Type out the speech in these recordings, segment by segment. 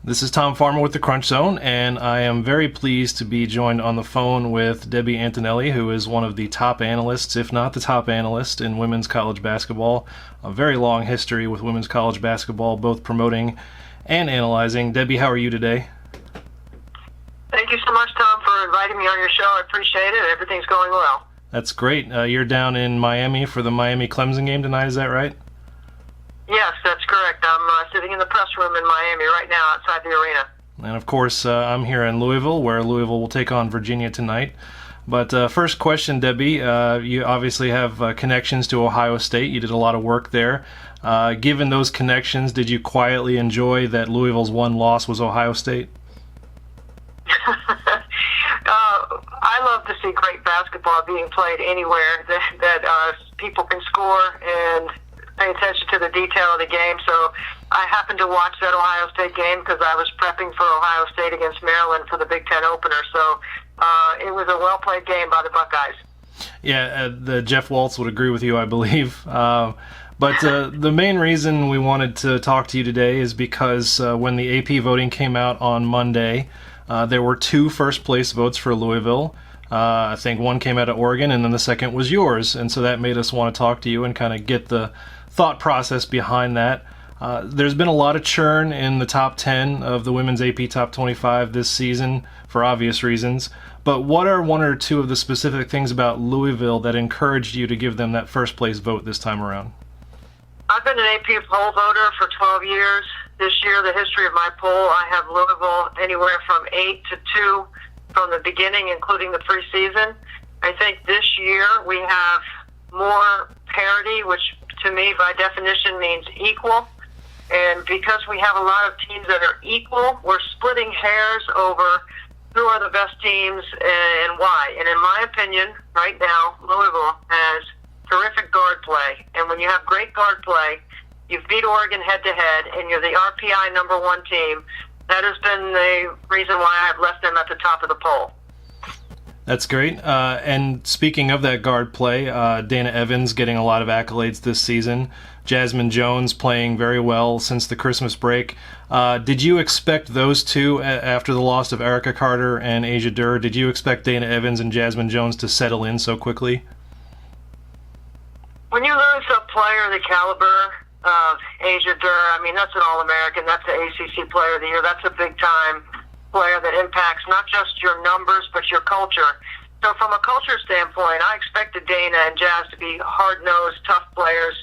This is Tom Farmer with the Crunch Zone, and I am very pleased to be joined on the phone with Debbie Antonelli, who is one of the top analysts, if not the top analyst, in women's college basketball. A very long history with women's college basketball, both promoting and analyzing. Debbie, how are you today? Thank you so much, Tom, for inviting me on your show. I appreciate it. Everything's going well. That's great. You're down in Miami for the Miami-Clemson game tonight, is that right? Yes, that's correct. I'm sitting in the press room in Miami right now outside the arena. And of course, I'm here in Louisville, where Louisville will take on Virginia tonight. But first question, Debbie, you obviously have connections to Ohio State. You did a lot of work there. Given those connections, did you quietly enjoy that Louisville's one loss was Ohio State? I love to see great basketball being played anywhere that people can score and pay attention to the detail of the game. So I happened to watch that Ohio State game because I was prepping for Ohio State against Maryland for the Big Ten opener. So it was a well-played game by the Buckeyes. Yeah, Jeff Waltz would agree with you, I believe. But the main reason we wanted to talk to you today is because when the AP voting came out on Monday, there were two first-place votes for Louisville. I think one came out of Oregon, and then the second was yours. And so that made us want to talk to you and kind of get the thought process behind that. There's been a lot of churn in the top 10 of the women's AP Top 25 this season for obvious reasons. But what are one or two of the specific things about Louisville that encouraged you to give them that first-place vote this time around? I've been an AP poll voter for 12 years. This year, the history of my poll, I have Louisville anywhere from 8 to 2 from the beginning, including the preseason. I think this year we have more parity, which to me, by definition, means equal. And because we have a lot of teams that are equal, we're splitting hairs over who are the best teams and why. And in my opinion, right now, Louisville has terrific guard play. And when you have great guard play, you've beat Oregon head-to-head, and you're the RPI #1 team. That has been the reason why I've left them at the top of the poll. That's great. And speaking of that guard play, Dana Evans getting a lot of accolades this season. Jasmine Jones playing very well since the Christmas break. Did you expect those two, after the loss of Erica Carter and Asia Durr, did you expect Dana Evans and Jasmine Jones to settle in so quickly? When you lose a player of the caliber of Asia Durr, I mean, that's an All-American. That's the ACC Player of the Year. That's a big-time player that impacts not just your numbers, but your culture. So from a culture standpoint, I expected Dana and Jazz to be hard-nosed, tough players,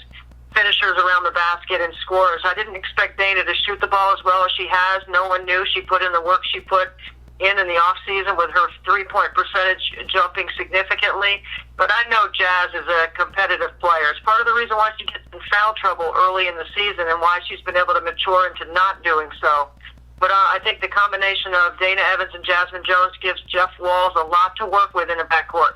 finishers around the basket and scorers. I didn't expect Dana to shoot the ball as well as she has. No one knew she put in the work she put in the offseason with her three-point percentage jumping significantly. But I know Jazz is a competitive player. It's part of the reason why she gets in foul trouble early in the season and why she's been able to mature into not doing so. But I think the combination of Dana Evans and Jasmine Jones gives Jeff Walz a lot to work with in the backcourt.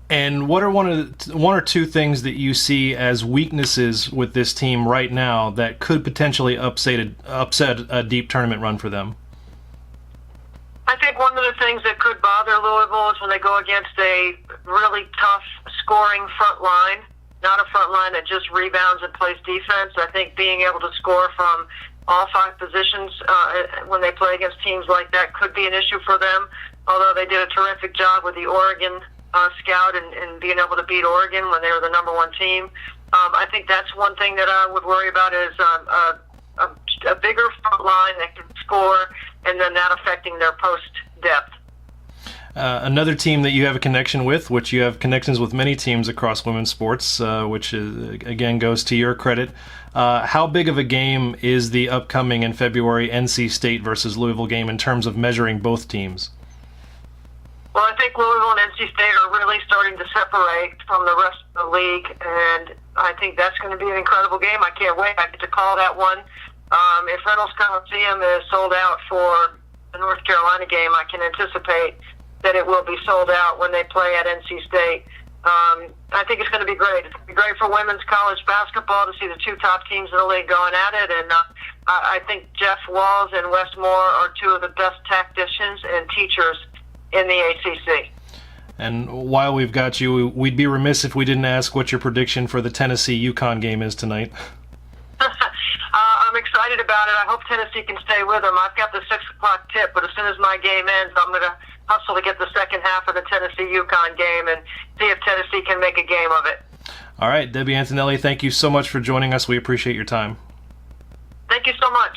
And what are one or two things that you see as weaknesses with this team right now that could potentially upset a deep tournament run for them? I think one of the things that could bother Louisville is when they go against a really tough scoring front line, not a front line that just rebounds and plays defense. I think being able to score from all five positions when they play against teams like that could be an issue for them, although they did a terrific job with the Oregon scout and being able to beat Oregon when they were the #1 team. I think that's one thing that I would worry about is a bigger front line that can score and then that affecting their post depth. Another team that you have a connection with, which you have connections with many teams across women's sports, which again goes to your credit. How big of a game is the upcoming in February NC State versus Louisville game in terms of measuring both teams? Well, I think Louisville and NC State are really starting to separate from the rest of the league, and I think that's going to be an incredible game. I can't wait. I get to call that one. If Reynolds Coliseum is sold out for the North Carolina game, I can anticipate that it will be sold out when they play at NC State. I think it's going to be great. It's going to be great for women's college basketball to see the two top teams in the league going at it. And I think Jeff Walz and Wes Moore are two of the best tacticians and teachers in the ACC. And while we've got you, we'd be remiss if we didn't ask what your prediction for the Tennessee-UConn game is tonight. I'm excited excited about it. I hope Tennessee can stay with them. I've got the 6 o'clock tip, but as soon as my game ends, I'm going to hustle to get the second half of the Tennessee-UConn game and see if Tennessee can make a game of it. All right, Debbie Antonelli, thank you so much for joining us. We appreciate your time. Thank you so much.